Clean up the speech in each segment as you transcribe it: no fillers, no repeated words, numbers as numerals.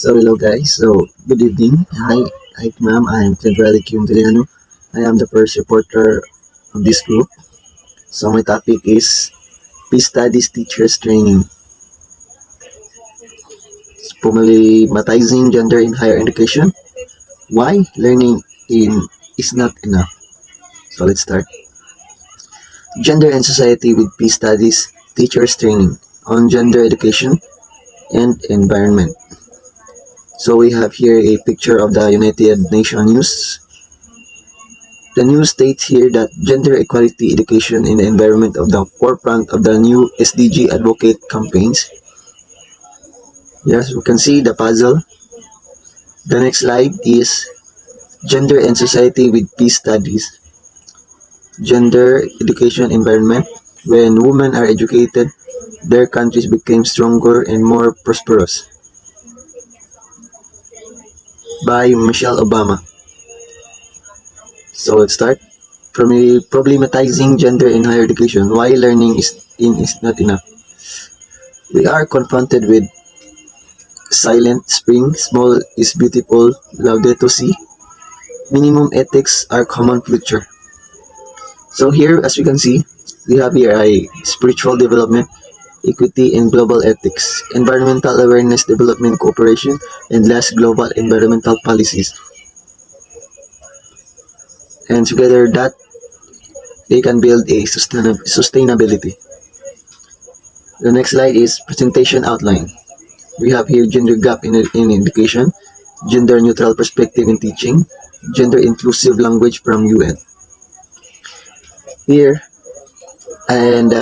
So hello guys, so good evening. Hi ma'am, I am Kendrali Tiliano. I am the first reporter of this group. So my topic is Peace Studies Teachers Training. Problematizing gender in higher education. Why learning in is not enough. So let's start. Gender and Society with Peace Studies Teachers Training on Gender Education and Environment. So we have here a picture of the United Nations News. The news states here that gender equality education in the environment of the forefront of the new SDG advocate campaigns. Yes, we can see the puzzle. The next slide is gender and society with peace studies. Gender education environment. When women are educated, their countries became stronger and more prosperous. By Michelle Obama. So let's start. Problematizing gender in higher education. Why learning is not enough. We are confronted with silent spring, small is beautiful, Laudato Si. Minimum ethics are common future. So here, as we can see, we have here a spiritual development, equity and global ethics, environmental awareness development cooperation, and less global environmental policies. And together that they can build a sustainability. The next slide is presentation outline. We have here gender gap in education, gender neutral perspective in teaching, gender inclusive language from UN. Here, and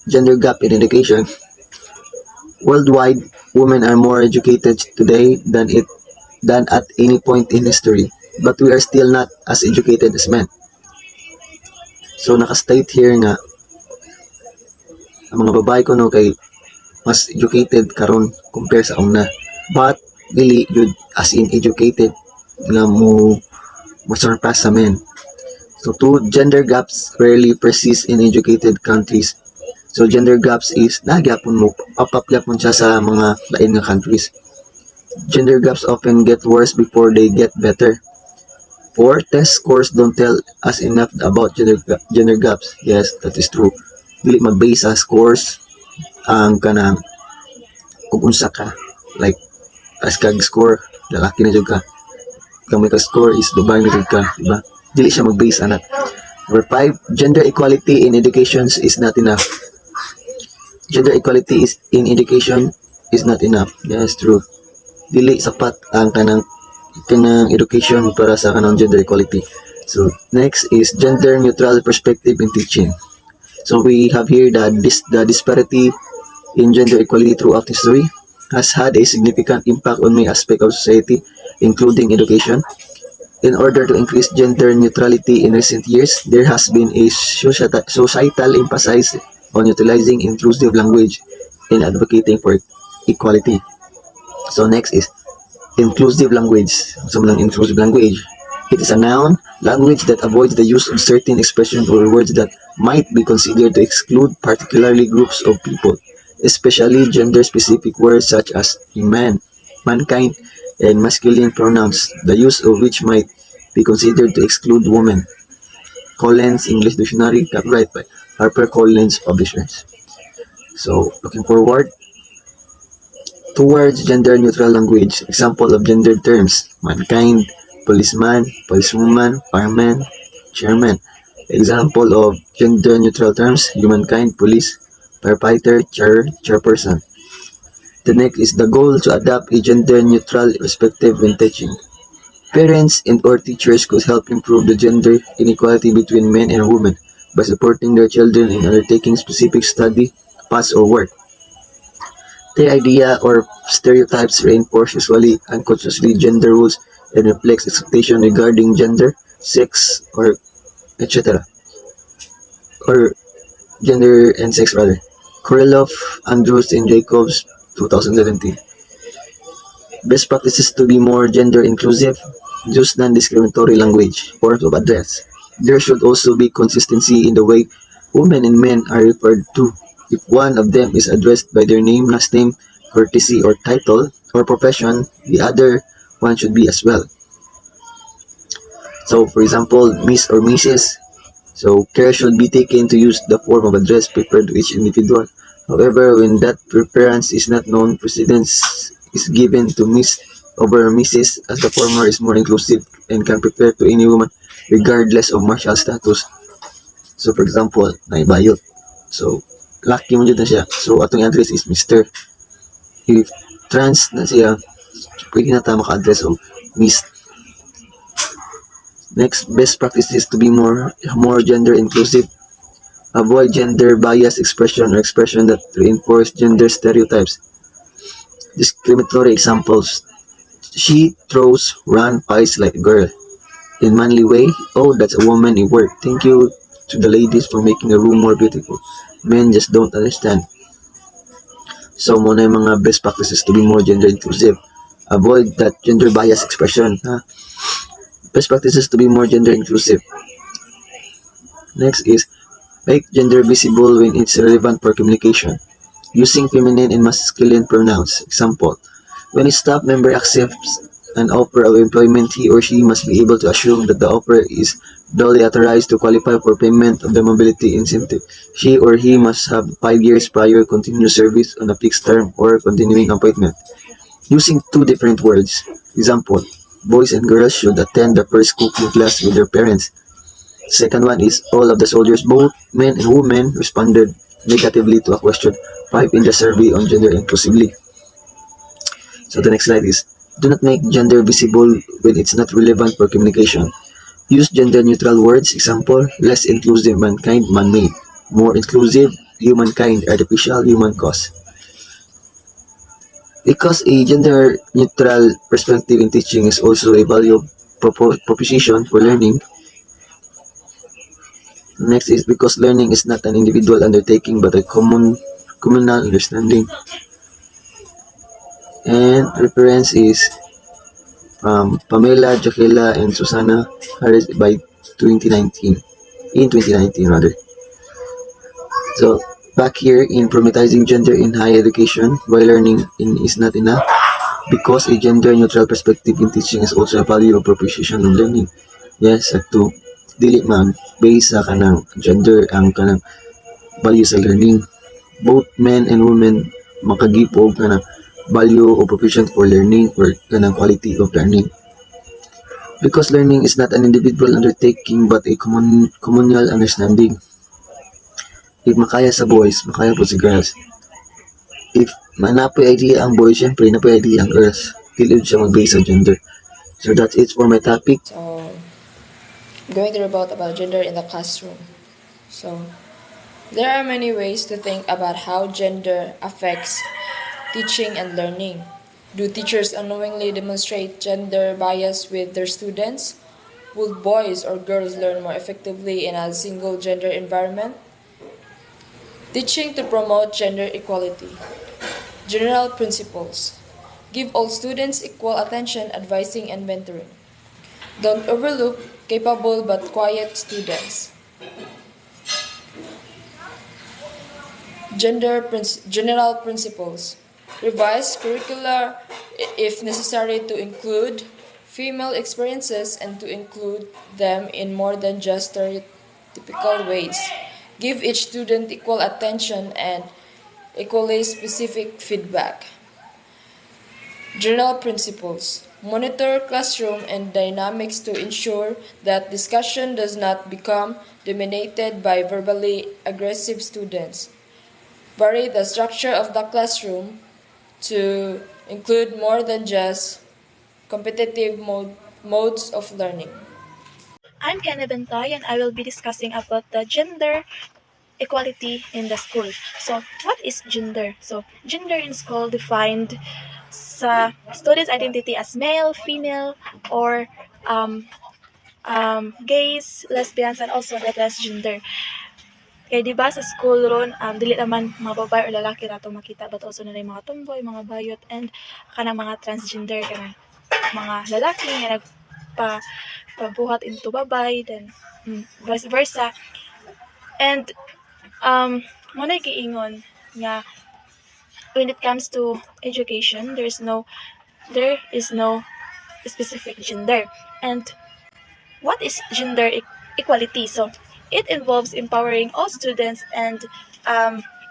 gender gap in education. Worldwide, women are more educated today than at any point in history, but we are still not as educated as men. So naka-state here nga ang mga babae ko no kay mas educated karon compare sa una, but dili yun as in educated nga mo surpass sa men. So two, gender gaps rarely persist in educated countries. So gender gaps is nagyapon mo papagyapon siya sa mga lain nga countries. Gender gaps often get worse before they get better. 4, test scores don't tell us enough about gender gaps. Yes, that is true. Dili mag-base sa scores ang kanang kung unsa ka, like as kag score lalaki na jud ka, kung may ka-score is babae na jud ka, diba? Dili siya mag-base anak. Number 5, gender equality in education is not enough. Gender equality in education is not enough. Yes, true. Dili sapat ang kanang education para sa kanang gender equality. So next is gender neutral perspective in teaching. So we have here the disparity in gender equality throughout history has had a significant impact on many aspects of society, including education. In order to increase gender neutrality in recent years, there has been a societal emphasis on utilizing inclusive language and advocating for equality. So next is inclusive language. So inclusive language. It is a noun, language that avoids the use of certain expressions or words that might be considered to exclude particularly groups of people, especially gender-specific words such as man, mankind, and masculine pronouns, the use of which might be considered to exclude women. Collins English Dictionary, copyright by HarperCollins Publishers. So, looking forward towards gender-neutral language. Example of gendered terms: mankind, policeman, policewoman, fireman, chairman. Example of gender-neutral terms: humankind, police, firefighter, chairperson. The next is the goal to adopt a gender-neutral perspective when teaching. Parents and or teachers could help improve the gender inequality between men and women by supporting their children in undertaking specific study, paths, or work. The idea or stereotypes reinforce usually unconsciously gender rules and reflects expectation regarding gender, sex, or etc. Or gender and sex rather. Kuriloff, Andrews, and Jacobs, 2017. Best practices to be more gender inclusive. Use non-discriminatory language, forms of address. There should also be consistency in the way women and men are referred to. If one of them is addressed by their name, last name, courtesy, or title, or profession, the other one should be as well. So, for example, Miss or Mrs. So, care should be taken to use the form of address preferred to each individual. However, when that preference is not known, precedence is given to Miss over Mrs. as the former is more inclusive and can refer to any woman regardless of marital status. So, for example, naibayot. So, lucky mo dyan na siya. So, atong address is Mr. If trans na siya, pwede na tayo maka-address of Miss. Next, best practice is to be more gender inclusive. Avoid gender biased expression or expression that reinforce gender stereotypes. Discriminatory examples. She throws run pies like a girl. In manly way, oh, that's a woman in work. Thank you to the ladies for making the room more beautiful. Men just don't understand. So, muna yung mga best practices to be more gender inclusive. Avoid that gender bias expression. Ha? Best practices to be more gender inclusive. Next is make gender visible when it's relevant for communication. Using feminine and masculine pronouns. Example, when a staff member accepts an offer of employment, he or she must be able to assume that the offer is duly authorized to qualify for payment of the mobility incentive. She or he must have 5 years prior continuous service on a fixed term or continuing appointment. Using two different words. Example, boys and girls should attend the first cooking class with their parents. Second one is all of the soldiers, both men and women, responded negatively to a question 5 in the survey on gender inclusively. So the next slide is, do not make gender visible when it's not relevant for communication. Use gender-neutral words, example, less inclusive mankind, man-made. More inclusive, humankind, artificial, human cause. Because a gender-neutral perspective in teaching is also a value proposition for learning. Next is because learning is not an individual undertaking but a communal understanding. And reference is Pamela, Jaquela, and Susana Harris by 2019. In 2019 rather. So back here in problematizing gender in higher education, why learning is not enough, because a gender-neutral perspective in teaching is also a value proposition of learning. Yes, to dili man based sa kanang gender ang kanang value sa learning. Both men and women makagive og kanang value or proposition for learning or kanang quality of learning. Because learning is not an individual undertaking but a communal understanding. If makaya sa boys, makaya po sa girls. If manapoy idea ang boys, syempre napoy idea ang girls. Dili siya mag-base sa gender. So that's it for my topic. So, I'm going to rebut about gender in the classroom. So, there are many ways to think about how gender affects teaching and learning. Do teachers unknowingly demonstrate gender bias with their students? Will boys or girls learn more effectively in a single gender environment? Teaching to promote gender equality. General principles. Give all students equal attention, advising, and mentoring. Don't overlook capable but quiet students. General principles. Revise curricular if necessary to include female experiences and to include them in more than just stereotypical ways. Give each student equal attention and equally specific feedback. General principles. Monitor classroom and dynamics to ensure that discussion does not become dominated by verbally aggressive students. Vary the structure of the classroom to include more than just competitive modes of learning. I'm Kenna Bentay and I will be discussing about the gender equality in the school. So, what is gender? So, gender in school defined sa student's identity as male, female, or gays, lesbians, and also the transgender. Kaya di ba sa school ron, dili naman mga babae o lalaki rato makita, but also na rin mga tomboy, mga bayot, and kanang mga transgender, kanang mga lalaki nga pabuhat into babay, then vice versa. And muna giingon nga when it comes to education, there is no specific gender. And what is gender equality? So, it involves empowering all students and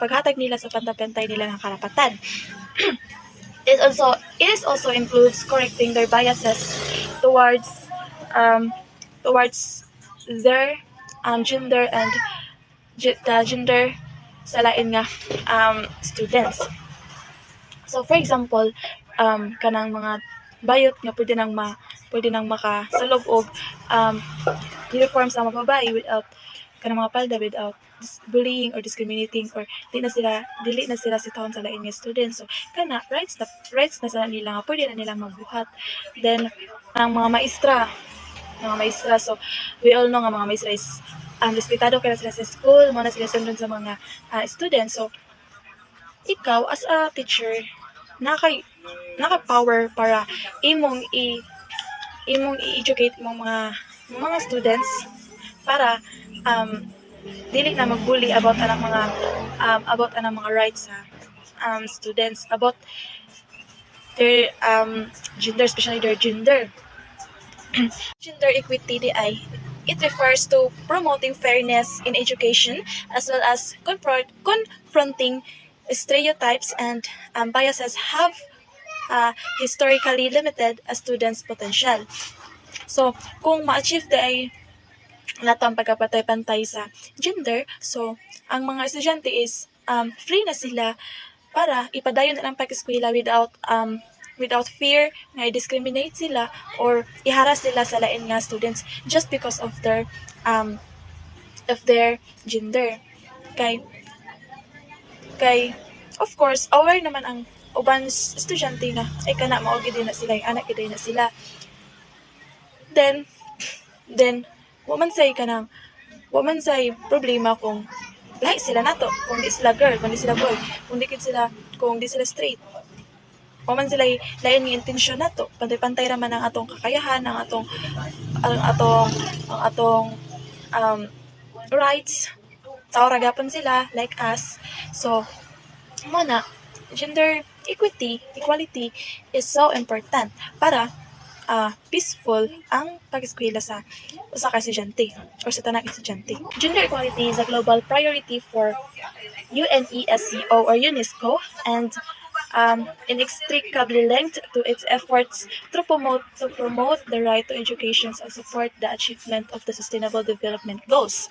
paghatag nila sa pantay-pantay nila ng karapatan. It is also includes correcting their biases towards um, towards their gender and the gender sa lain nga students. So for example, kanang mga bayot nga pwede nang makasulog og uniform sa mga babae without kanang mga palda without bullying or discriminating, or dili na sila sitawon sa lain nga students. So kana rights na sa nila nga pwede na nilang magbuhat. Then ang mga maestra, so we all know nga mga maestra is respetado kaya sila sa school, mo na sila sundon sa mga students. So ikaw as a teacher naka-power para imong i-educate imong mga students para dili na magbully about anang mga rights sa students, about their gender, especially their gender. Gender equity it refers to promoting fairness in education as well as confronting stereotypes and biases have historically limited a student's potential. So, kung ma-achieve ay nato ang pagkapantay-pantay sa gender, so ang mga estudyante is free na sila para ipadayon na ang pag-eskwela without fear na i-discriminate sila or iharas sila sa lain nga students just because of their gender. Kay of course aware naman ang uban estudyante na ay kana mao gid na sila, anak gid na sila. Then waman say problema kung lahi sila nato, kung di sila girl, kung di sila boy, kung di sila straight. Waman sila lain nga intensyon nato, pantay-pantay raman ang atong kakayahan, ang atong rights. Tao ragapon sila like us. So muna gender equality is so important para peaceful ang pag-eskwela sa usa ka estudyante or sa tanang estudyante. Gender equality is a global priority for UNESCO or UNESCO, and inextricably linked to its efforts to promote the right to education and support the achievement of the Sustainable Development Goals.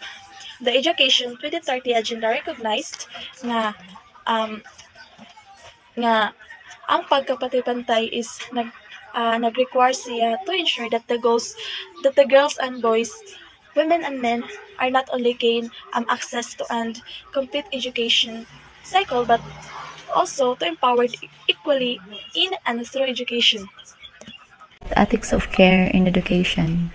The Education 2030 Agenda recognized nga ang pagkapantay-pantay is nag-require siya to ensure that the girls and boys, women and men are not only gain access to and complete education cycle but also to empowered equally in and through education. The ethics of care in education.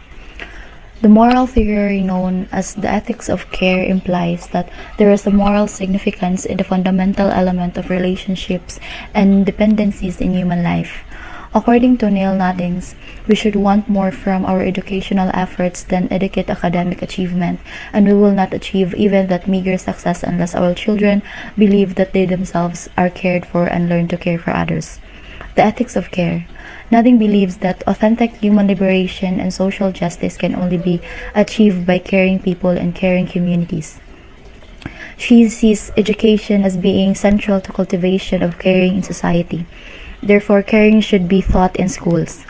The moral theory known as the ethics of care implies that there is a moral significance in the fundamental element of relationships and dependencies in human life. According to Neil Noddings, we should want more from our educational efforts than adequate academic achievement, and we will not achieve even that meager success unless our children believe that they themselves are cared for and learn to care for others. The ethics of care. Nothing believes that authentic human liberation and social justice can only be achieved by caring people and caring communities. She sees education as being central to cultivation of caring in society. Therefore, caring should be taught in schools.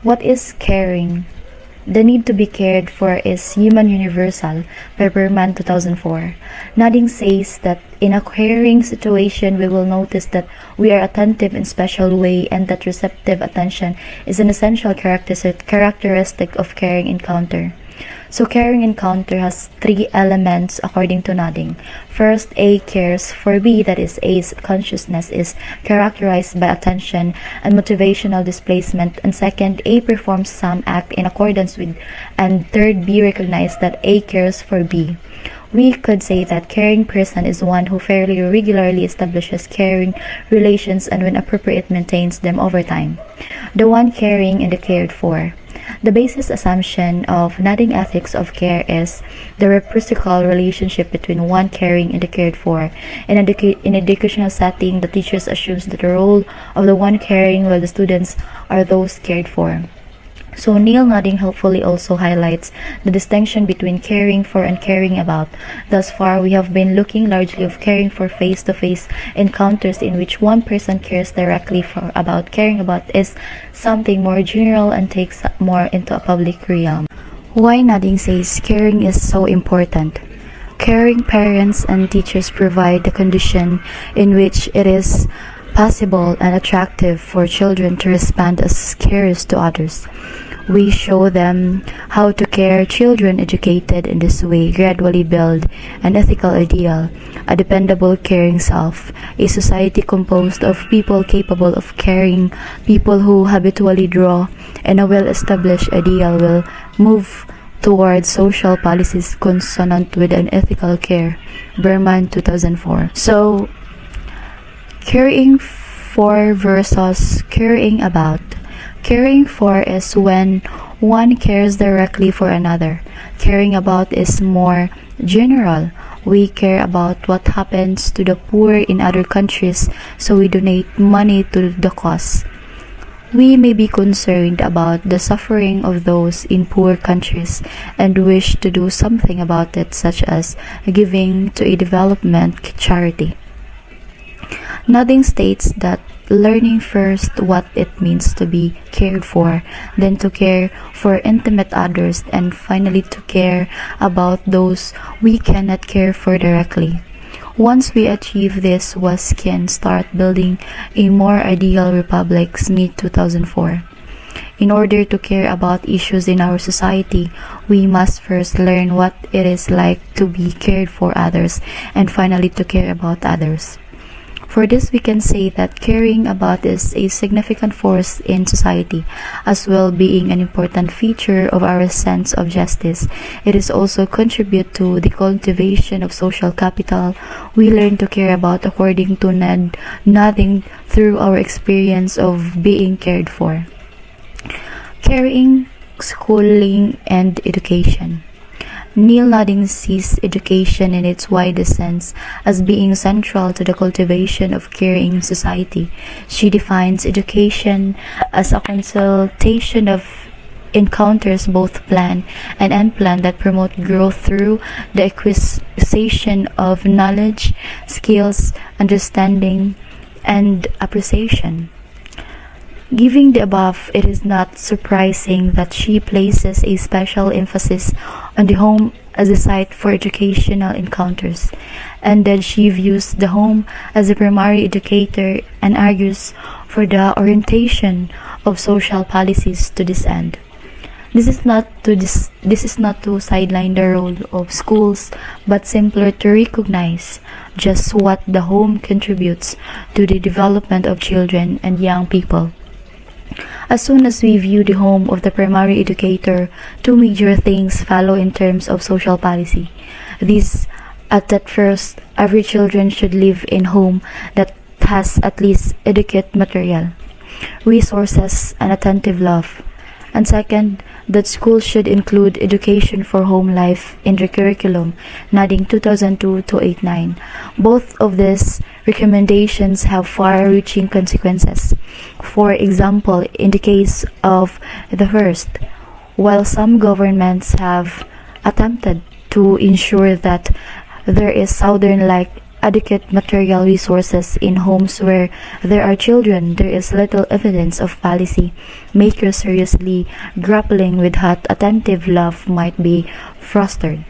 What is caring? The need to be cared for is human universal by Berman 2004. Nodding says that in a caring situation we will notice that we are attentive in special way and that receptive attention is an essential characteristic of caring encounter. So caring encounter has three elements according to Nodding. First, A cares for B, that is A's consciousness is characterized by attention and motivational displacement, and second, A performs some act in accordance with, and third, B recognizes that A cares for B. We could say that caring person is one who fairly regularly establishes caring relations and when appropriate maintains them over time. The one caring and the cared for. The basis assumption of nodding ethics of care is the reciprocal relationship between one caring and the cared for. In educational setting, the teachers assumes that the role of the one caring while the students are those cared for. So Neil nodding helpfully also highlights the distinction between caring for and caring about. Thus far, we have been looking largely of caring for face-to-face encounters in which one person cares directly for about. Caring about is something more general and takes more into a public realm. Why nodding says caring is so important. Caring parents and teachers provide the condition in which it is possible and attractive for children to respond as carers to others. We show them how to care. Children educated in this way gradually build an ethical ideal, a dependable caring self, a society composed of people capable of caring. People who habitually draw in a well-established ideal will move towards social policies consonant with an ethical care. Berman, 2004. So, caring for versus caring about. Caring for is when one cares directly for another. Caring about is more general. We care about what happens to the poor in other countries, so we donate money to the cause. We may be concerned about the suffering of those in poor countries and wish to do something about it, such as giving to a development charity. Nodding states that learning first what it means to be cared for, then to care for intimate others, and finally to care about those we cannot care for directly. Once we achieve this, we can start building a more ideal republic. Smith, 2004. In order to care about issues in our society, we must first learn what it is like to be cared for others, and finally to care about others. For this, we can say that caring about is a significant force in society, as well being an important feature of our sense of justice. It is also contribute to the cultivation of social capital. We learn to care about according to nothing through our experience of being cared for. Caring, schooling, and education. Neil Nodding sees education in its widest sense as being central to the cultivation of caring society. She defines education as a consultation of encounters, both planned and unplanned, that promote growth through the acquisition of knowledge, skills, understanding, and appreciation. Given the above, it is not surprising that she places a special emphasis on the home as a site for educational encounters, and that she views the home as a primary educator and argues for the orientation of social policies to this end. This is not to sideline the role of schools, but simply to recognize just what the home contributes to the development of children and young people. As soon as we view the home of the primary educator, two major things follow in terms of social policy. These, at that first, every children should live in home that has at least adequate material, resources, and attentive love. And second, that school should include education for home life in the curriculum, Nodding, 2002-89. Both of these recommendations have far-reaching consequences. For example, in the case of the first, while some governments have attempted to ensure that there is Southern-like adequate material resources in homes where there are children, there is little evidence of policy makers seriously grappling with how attentive love might be fostered.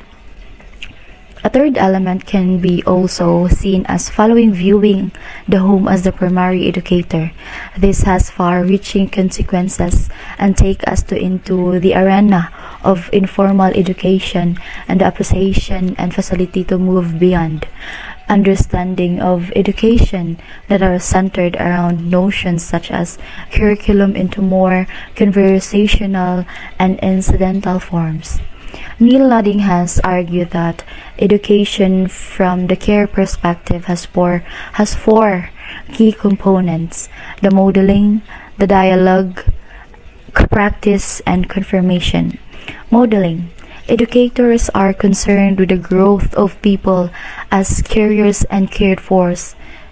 A third element can be also seen as following viewing the home as the primary educator. This has far-reaching consequences and take us into the arena of informal education and the appreciation and facility to move beyond understanding of education that are centered around notions such as curriculum into more conversational and incidental forms. Neil Nodding has argued that education from the care perspective has four key components: the modeling, the dialogue, practice, and confirmation. Modeling. Educators are concerned with the growth of people as carriers and cared for.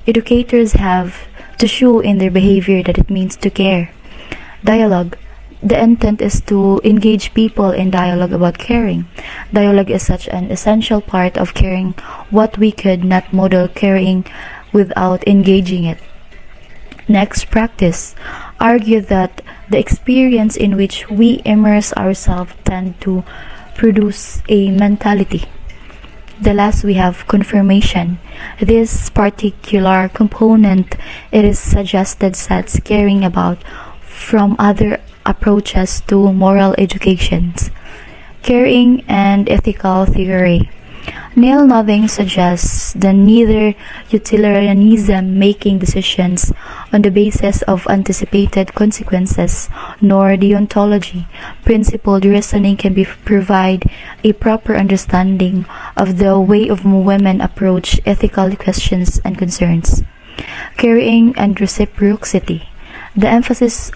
Educators have to show in their behavior that it means to care. Dialogue. The intent is to engage people in dialogue about caring. Dialogue is such an essential part of caring what we could not model caring without engaging it. Next, practice. Argue that the experience in which we immerse ourselves tend to produce a mentality. The last we have confirmation. This particular component it is suggested sets caring about from other approaches to moral educations. Caring and ethical theory. Neil Nothing suggests that neither utilitarianism making decisions on the basis of anticipated consequences nor deontology principled reasoning can provide a proper understanding of the way of women approach ethical questions and concerns. Caring and reciprocity. The emphasis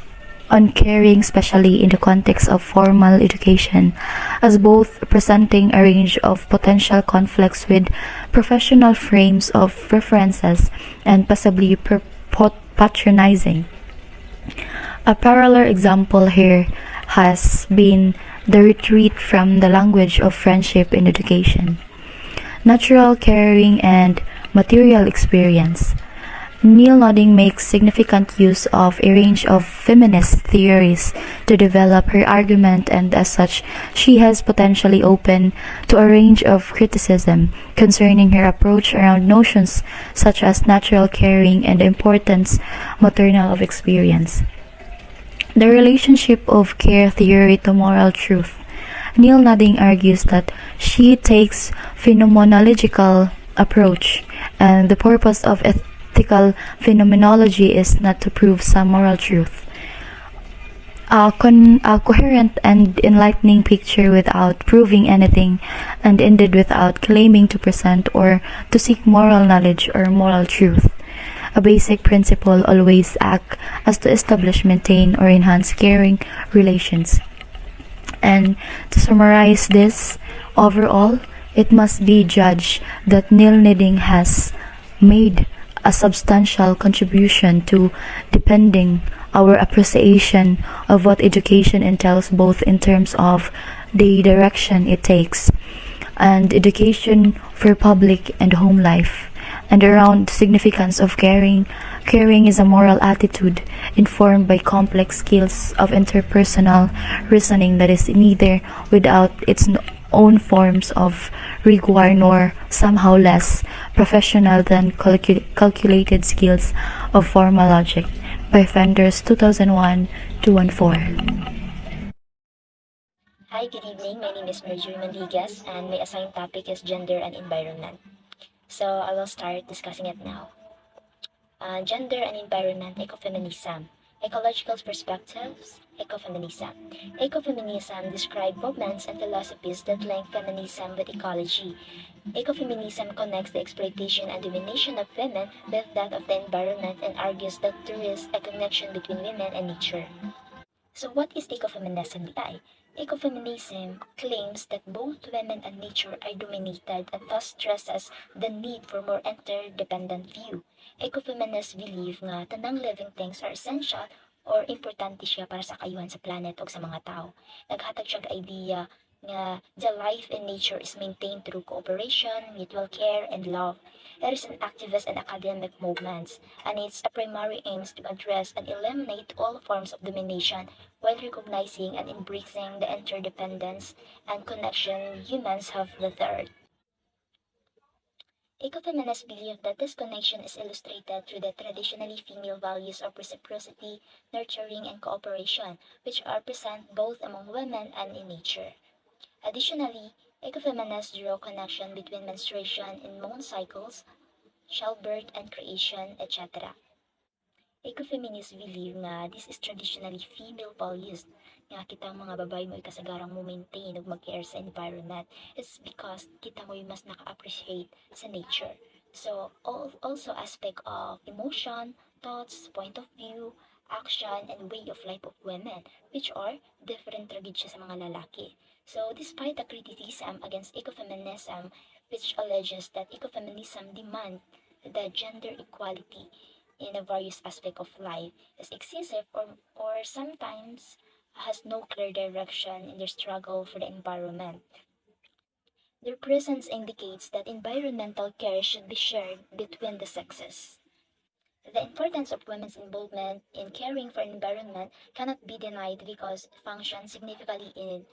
on caring, especially in the context of formal education, as both presenting a range of potential conflicts with professional frames of references and possibly patronizing. A parallel example here has been the retreat from the language of friendship in education. Natural caring and material experience. Neil Nodding makes significant use of a range of feminist theories to develop her argument, and as such, she has potentially open to a range of criticism concerning her approach around notions such as natural caring and the importance maternal of experience. The relationship of care theory to moral truth. Neil Nodding argues that she takes phenomenological approach, and the purpose of ethical phenomenology is not to prove some moral truth. A coherent and enlightening picture without proving anything, and ended without claiming to present or to seek moral knowledge or moral truth. A basic principle always act as to establish, maintain, or enhance caring relations. And to summarize this, overall, it must be judged that Neil Nodding has made a substantial contribution to deepening our appreciation of what education entails, both in terms of the direction it takes and education for public and home life, and around the significance of caring. Caring is a moral attitude informed by complex skills of interpersonal reasoning that is neither without its own forms of rigor nor somehow less professional than calculated skills of formal logic. By Fenders, 2001-214. Hi, good evening. My name is Marjorie Mandiguez, and my assigned topic is gender and environment. So I will start discussing it now. Gender and environment, ecofeminism. Ecological perspectives, ecofeminism. Ecofeminism describes movements and philosophies that link feminism with ecology. Ecofeminism connects the exploitation and domination of women with that of the environment and argues that there is a connection between women and nature. So what is ecofeminism, BI? Ecofeminism claims that both women and nature are dominated and thus stresses the need for more interdependent view. Ecofeminists believe nga tanang living things are essential or importante siya para sa kayuhan sa planet o sa mga tao. Naghatag siya ka idea nga the life in nature is maintained through cooperation, mutual care, and love. It is an activist and academic movement, and its primary aims to address and eliminate all forms of domination while recognizing and embracing the interdependence and connection humans have with the earth. Ecofeminists believe that this connection is illustrated through the traditionally female values of reciprocity, nurturing, and cooperation, which are present both among women and in nature. Additionally, ecofeminists draw connection between menstruation in moon cycles, childbirth and creation, etc. Ecofeminists believe nga this is traditionally female values nga kitang mga babae mo kasagarang mo maintain ug mag-care sa environment. It's because kita mo mas naka-appreciate sa nature. So, also aspect of emotion, thoughts, point of view, action, and way of life of women, which are different tragedies sa mga lalaki. So, despite the criticism against ecofeminism, which alleges that ecofeminism demand the gender equality in a various aspect of life, is excessive or sometimes has no clear direction in their struggle for the environment. Their presence indicates that environmental care should be shared between the sexes. The importance of women's involvement in caring for environment cannot be denied because it functions significantly in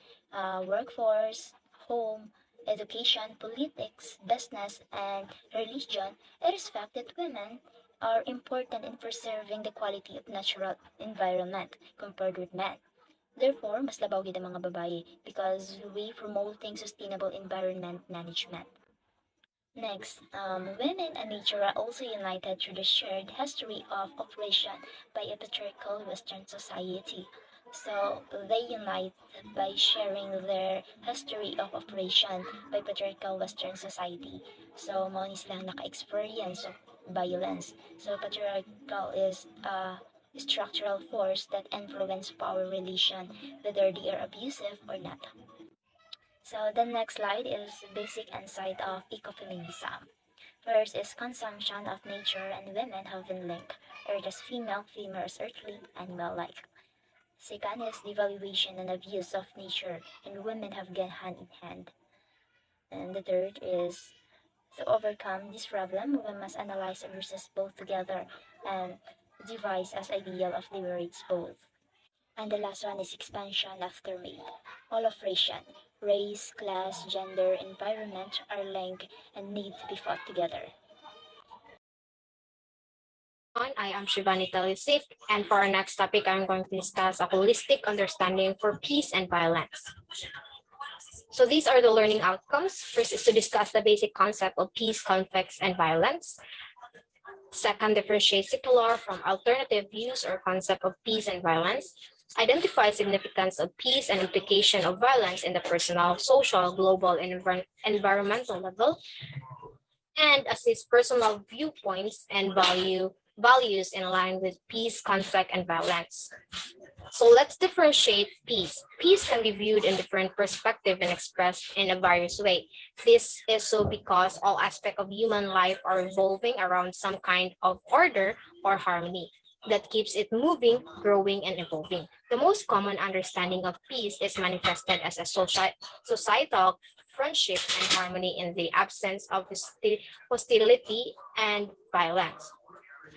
workforce, home, education, politics, business, and religion. It is fact that women are important in preserving the quality of natural environment compared with men. Therefore, mas labaw gid ang mga babae because we promoting sustainable environment management. Next, women and nature are also united through the shared history of operation by a patriarchal Western society. So they unite by sharing their history of operation by patriarchal Western society. So mo ni silang naka-experience of violence. So patriarchal is a structural force that influence power relation, whether they are abusive or not. So the next slide is basic insight of ecofeminism. First is consumption of nature and women have been linked. Earth as female, female as earthly, animal-like. Second is devaluation and abuse of nature, and women have gone hand in hand. And the third is to overcome this problem, we must analyze and resist both together and devise as ideal of liberates both. And the last one is expansion after mate. All of race, class, gender, environment are linked and need to be fought together. I am Shivani Talisik, and for our next topic, I'm going to discuss a holistic understanding for peace and violence. So these are the learning outcomes. First is to discuss the basic concept of peace, conflicts, and violence. Second, differentiate secular from alternative views or concept of peace and violence. Identify significance of peace and implication of violence in the personal, social, global, and environmental level. And assist personal viewpoints and values in line with peace, conflict, and violence. So let's differentiate peace. Peace can be viewed in different perspectives and expressed in a various way. This is so because all aspects of human life are revolving around some kind of order or harmony that keeps it moving, growing, and evolving. The most common understanding of peace is manifested as a societal friendship and harmony in the absence of hostility and violence.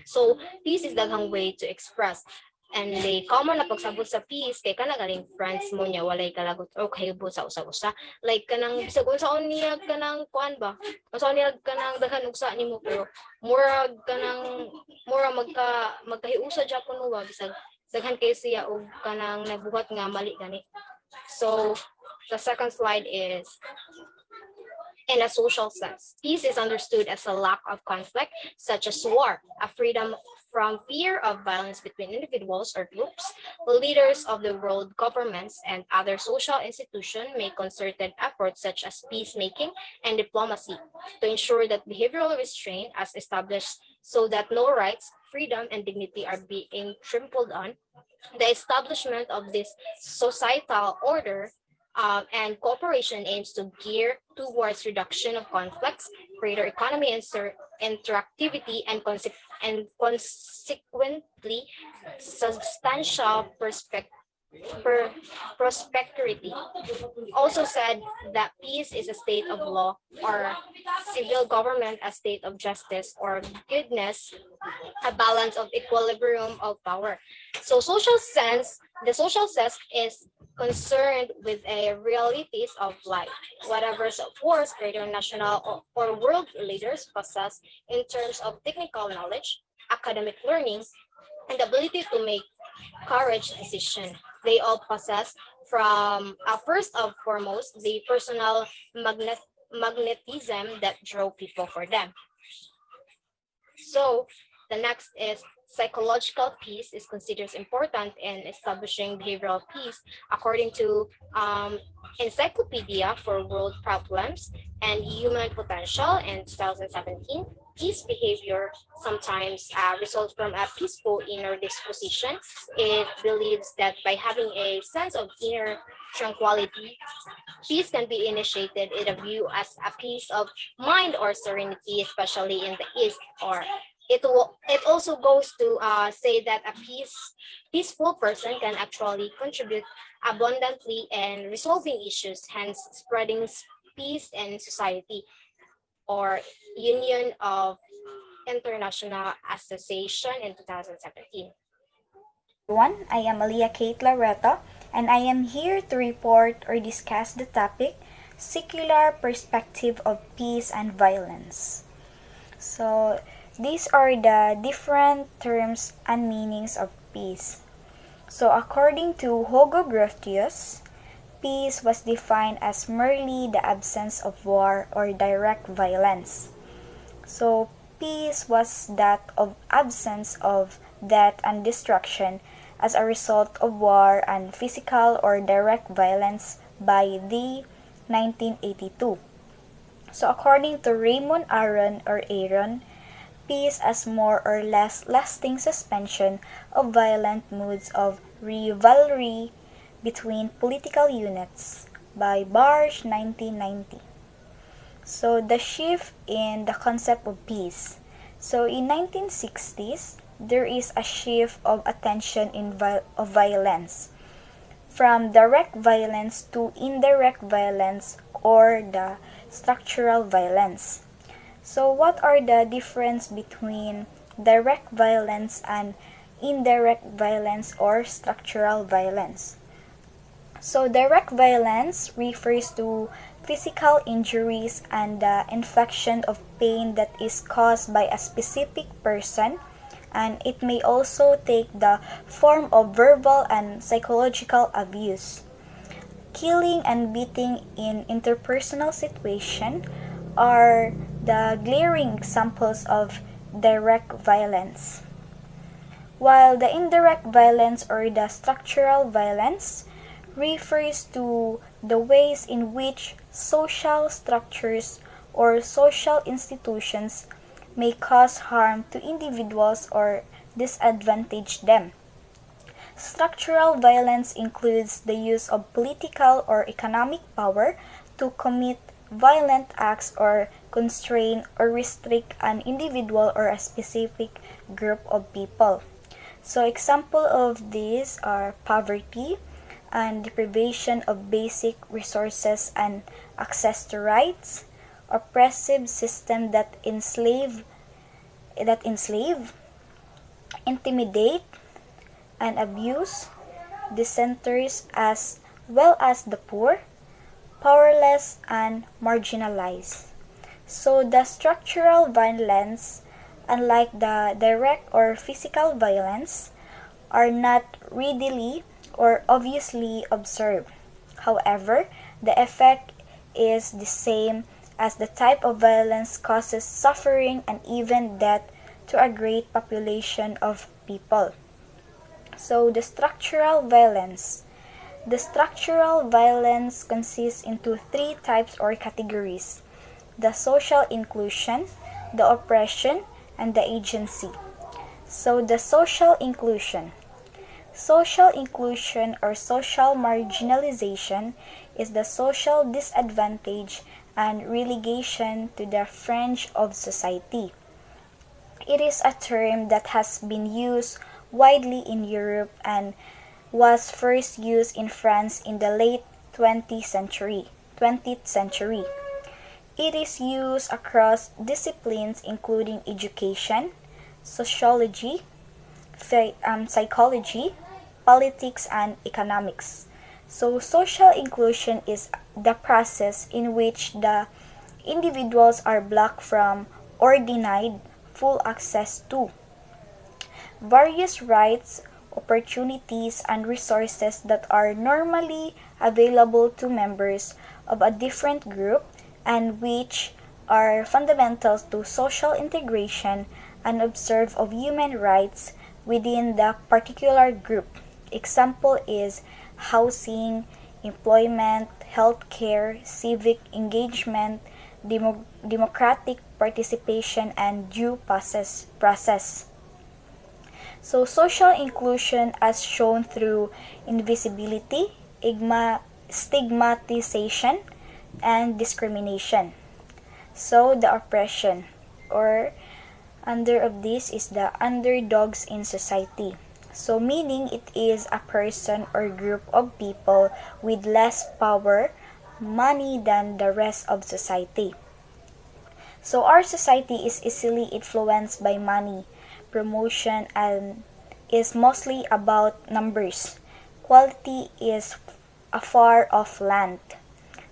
So peace is daghang way to express. And the common na pagsabot sa peace kay kana galing friends mo niya walay kalagot o kahibot sa usa-usa. Like kanang bisag unsaon niya kanang kuan ba? Unsaon niya kanang daghan ugsa nimo pero mura kanang mura magkahiusa Japon mo ba bisag daghan kay siya og kanang nabuhat nga mali gani. So the second slide is in a social sense. Peace is understood as a lack of conflict, such as war, a freedom from fear of violence between individuals or groups. Leaders of the world, governments, and other social institutions make concerted efforts such as peacemaking and diplomacy to ensure that behavioral restraint is established so that no rights, freedom, and dignity are being trampled on. The establishment of this societal order and cooperation aims to gear towards reduction of conflicts, greater economy interactivity, and consequently substantial prosperity. Also said that peace is a state of law or civil government, a state of justice or goodness, a balance of equilibrium of power. So the social sense is concerned with a realities of life, whatever of course greater national or world leaders possess in terms of technical knowledge, academic learning, and ability to make courage decision. They all possess from first and foremost the personal magnetism that drove people for them. So the next is psychological peace is considered important in establishing behavioral peace according to Encyclopedia for World Problems and Human Potential in 2017. peace behavior sometimes results from a peaceful inner disposition. It believes that by having a sense of inner tranquility, peace can be initiated in a view as a peace of mind or serenity, especially in the East. Or it also goes to say that a peaceful person can actually contribute abundantly in resolving issues, hence spreading peace in society. Or Union of International Association in 2017. Everyone, I am Alia Kate Lareto, and I am here to report or discuss the topic Secular Perspective of Peace and Violence. So, these are the different terms and meanings of peace. So, according to Hugo Grotius, peace was defined as merely the absence of war or direct violence. So, peace was that of absence of death and destruction as a result of war and physical or direct violence by the 1982. So, according to Raymond Aron, peace as more or less lasting suspension of violent moods of rivalry between political units by Barsh 1990. So the shift in the concept of peace. So in 1960s, there is a shift of attention of violence from direct violence to indirect violence or the structural violence. So what are the difference between direct violence and indirect violence or structural violence? So direct violence refers to physical injuries and the infliction of pain that is caused by a specific person, and it may also take the form of verbal and psychological abuse. Killing and beating in interpersonal situations are the glaring examples of direct violence. While the indirect violence or the structural violence refers to the ways in which social structures or social institutions may cause harm to individuals or disadvantage them. Structural violence includes the use of political or economic power to commit violent acts or constrain or restrict an individual or a specific group of people. So example of these are poverty and deprivation of basic resources and access to rights, oppressive system that enslave, intimidate, and abuse dissenters as well as the poor, powerless, and marginalized. So the structural violence, unlike the direct or physical violence, are not readily or obviously observed. However, the effect is the same as the type of violence causes suffering and even death to a great population of people. So the structural violence. The structural violence consists into three types or categories: the social inclusion, the oppression, and the agency. So the social inclusion. Social inclusion or social marginalization is the social disadvantage and relegation to the fringe of society. It is a term that has been used widely in Europe and was first used in France in the late 20th century. It is used across disciplines including education, sociology, psychology, politics, and economics. So social inclusion is the process in which the individuals are blocked from or denied full access to various rights, opportunities, and resources that are normally available to members of a different group and which are fundamental to social integration and observe of human rights within the particular group. Example is housing, employment, healthcare, civic engagement, democratic participation, and due process. So social inclusion as shown through invisibility, stigmatization, and discrimination. So the oppression or under of this is the underdogs in society. So meaning it is a person or group of people with less power, money than the rest of society. So our society is easily influenced by money, promotion, and is mostly about numbers. Quality is a far off land.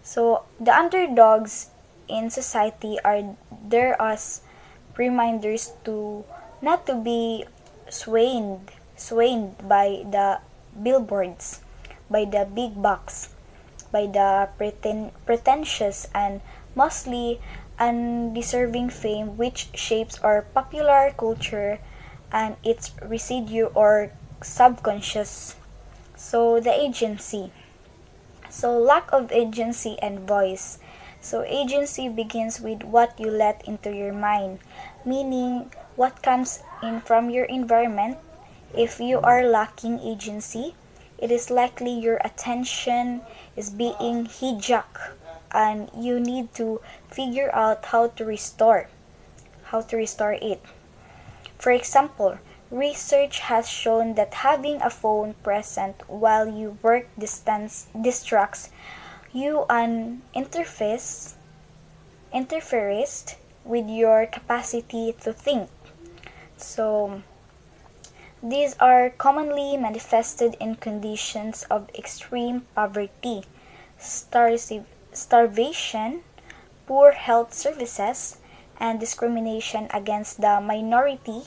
So the underdogs in society are there as reminders to not to be swayed by the billboards, by the big bucks, by the pretentious and mostly undeserving fame which shapes our popular culture and its residue or subconscious. So the agency. So lack of agency and voice. So agency begins with what you let into your mind, meaning what comes in from your environment. If you are lacking agency, it is likely your attention is being hijacked and you need to figure out how to restore it. For example, research has shown that having a phone present while you work distracts you and interferes with your capacity to think. So these are commonly manifested in conditions of extreme poverty, starvation, poor health services, and discrimination against the minority.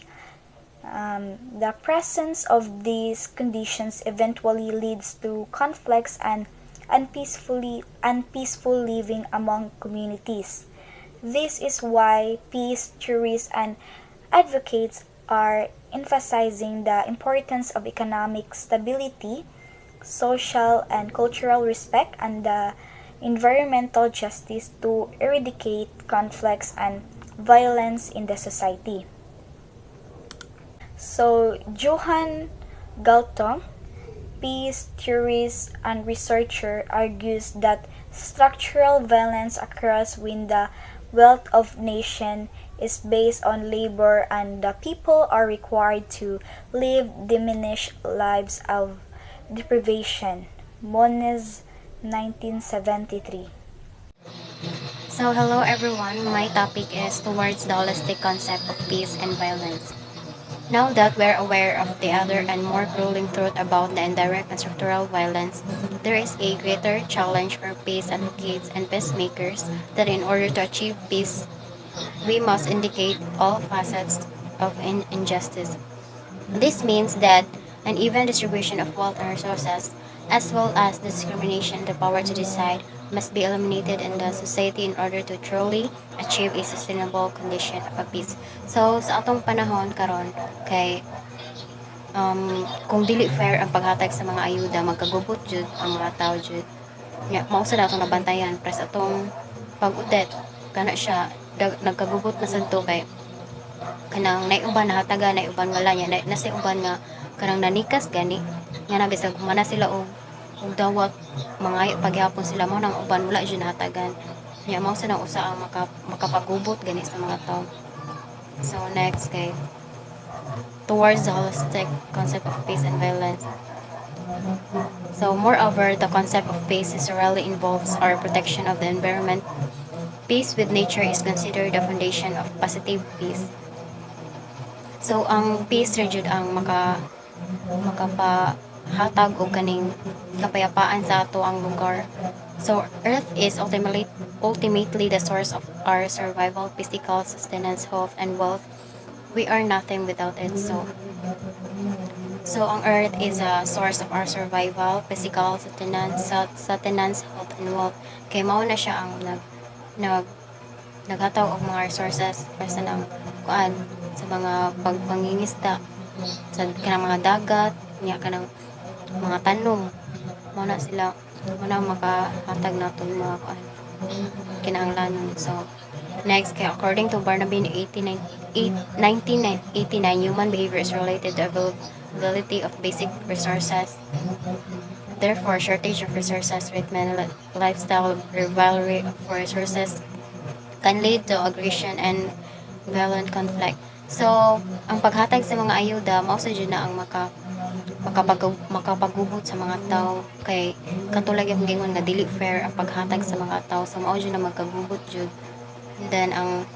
The presence of these conditions eventually leads to conflicts and unpeaceful living among communities. This is why peace theorists and advocates are emphasizing the importance of economic stability, social and cultural respect, and the environmental justice to eradicate conflicts and violence in the society. So, Johann Galtung, peace theorist and researcher, argues that structural violence occurs when the wealth of nation is based on labor and the people are required to live diminished lives of deprivation. Moniz, 1973. So hello everyone, my topic is towards the holistic concept of peace and violence. Now that we're aware of the other and more grueling truth about the indirect and structural violence, there is a greater challenge for peace advocates and peacemakers that in order to achieve peace, we must indicate all facets of injustice. This means that an even distribution of wealth and resources, as well as the discrimination, the power to decide, must be eliminated in the society in order to truly achieve a sustainable condition of a peace. So, sa atong panahon karon kay kung dili fair ang paghatag sa mga ayuda, magkagubot jud ang mga tao jud. Nya, mao sa atong nabantayan pres atong pag-udet kana siya nagkagubot na sadto kay kanang naiuban nahataga naiuban wala nya nasa uban nga kanang nanikas gani nga nabisag kumana sila og dawat mga paghapon sila mo nang uban wala jud nahatagan nya mao sa nang usa ang makapagubot gani sa mga tao. So next kay towards the holistic concept of peace and violence. So moreover, the concept of peace necessarily involves our protection of the environment. Peace with nature is considered the foundation of positive peace. So ang peace ra jud ang makapahatag og kaning kapayapaan sa ato ang lugar. So earth is ultimately the source of our survival, physical sustenance, health, and wealth. We are nothing without it. So ang earth is a source of our survival, physical sustenance, health, and wealth. Kay mao na siya ang naghataw og mga resources para sa nang kuan sa mga pagpangingisda sa kanang mga dagat nya kanang mga tanom mao na sila makahatag naton mga kuan kinahanglanon. So Next, according to Barnaby in 1989, human behavior is related to availability of basic resources. Therefore, shortage of resources with many lifestyle rivalry for resources can lead to aggression and violent conflict. So, ang paghatag sa mga ayuda, mao sa dyan na ang makapagubot sa mga tao kay katulad yung gingon nga dili fair ang paghatag sa mga tao, so mao dyan na magkagubot jud. Then ang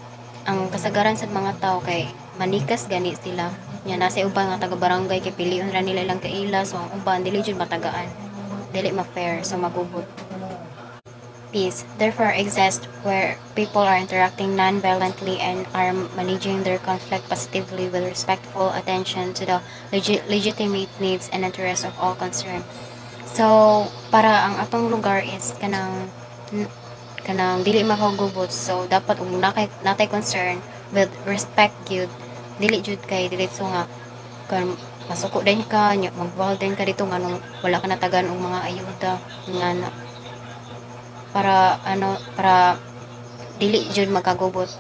kasagaran sa mga tao kay manikas gani sila nya nasa uban nga taga barangay kay pilion ra nila lang kaila, so ang uban dili jud matagaan, dili ma-fair, so magubot. Peace therefore exists where people are interacting non-violently and are managing their conflict positively with respectful attention to the legitimate needs and interests of all concerned. So, para ang atong lugar is kanang dili makagubot, so dapat natay concern with respect gyud, dili jud kay diretso nga kan masuko din ka nya magbawal din ka dito nga nung wala ka natagan og mga ayuda nga para dili jud makagubot.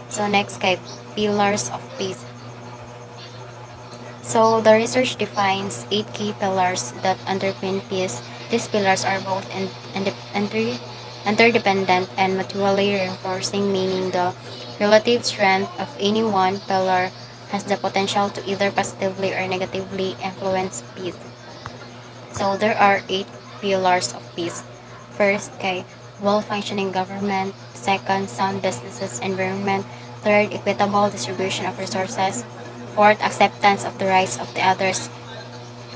So next kay pillars of peace. So the research defines 8 key pillars that underpin peace. These pillars are both interdependent and mutually reinforcing, meaning the relative strength of any one pillar has the potential to either positively or negatively influence peace. So there are 8 pillars of peace. First, kay well-functioning government. Second, sound businesses environment. Third, equitable distribution of resources. Fourth, acceptance of the rights of the others.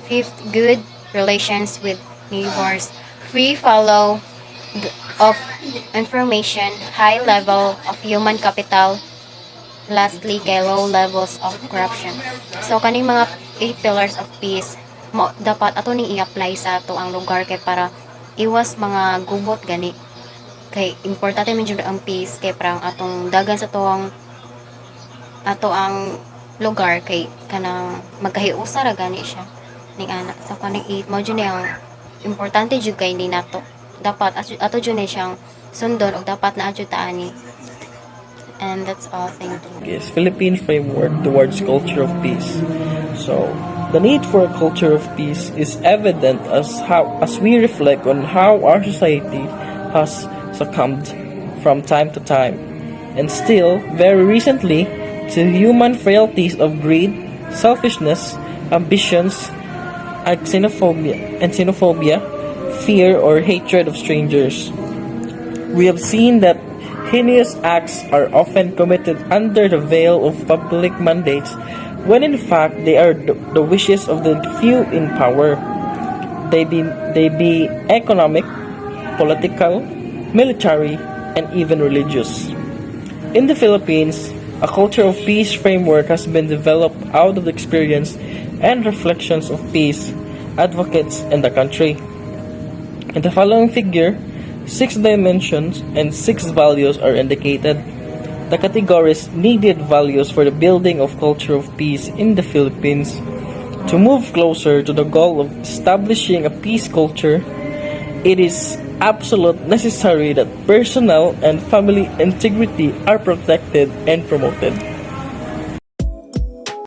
Fifth, good relations with neighbors. Free flow of information. High level of human capital. Lastly, kay low levels of corruption. So, kaning mga 8 pillars of peace, dapat ato ning i-apply sa ato ang lugar kay para iwas mga gubot gani, kay importante man jud ang peace kay parang atong dagan sa ato ang lugar kay kanang magkahiusa ra gani siya ning ana. So kaning 8 mo jud ang importante jud kay ni nato dapat ato jud ni siyang sundon og dapat na jud taani. And that's all. Thank you. Is Philippine framework towards culture of peace. So the need for a culture of peace is evident as we reflect on how our society has succumbed from time to time, and still very recently, to human frailties of greed, selfishness, ambitions, and xenophobia, fear or hatred of strangers. We have seen that heinous acts are often committed under the veil of public mandates, when in fact they are the wishes of the few in power. They be economic, political, military, and even religious. In the Philippines, a culture of peace framework has been developed out of the experience and reflections of peace advocates in the country. In the following figure, 6 dimensions and 6 values are indicated. The categories needed values for the building of culture of peace in the Philippines. To move closer to the goal of establishing a peace culture, it is absolutely necessary that personal and family integrity are protected and promoted.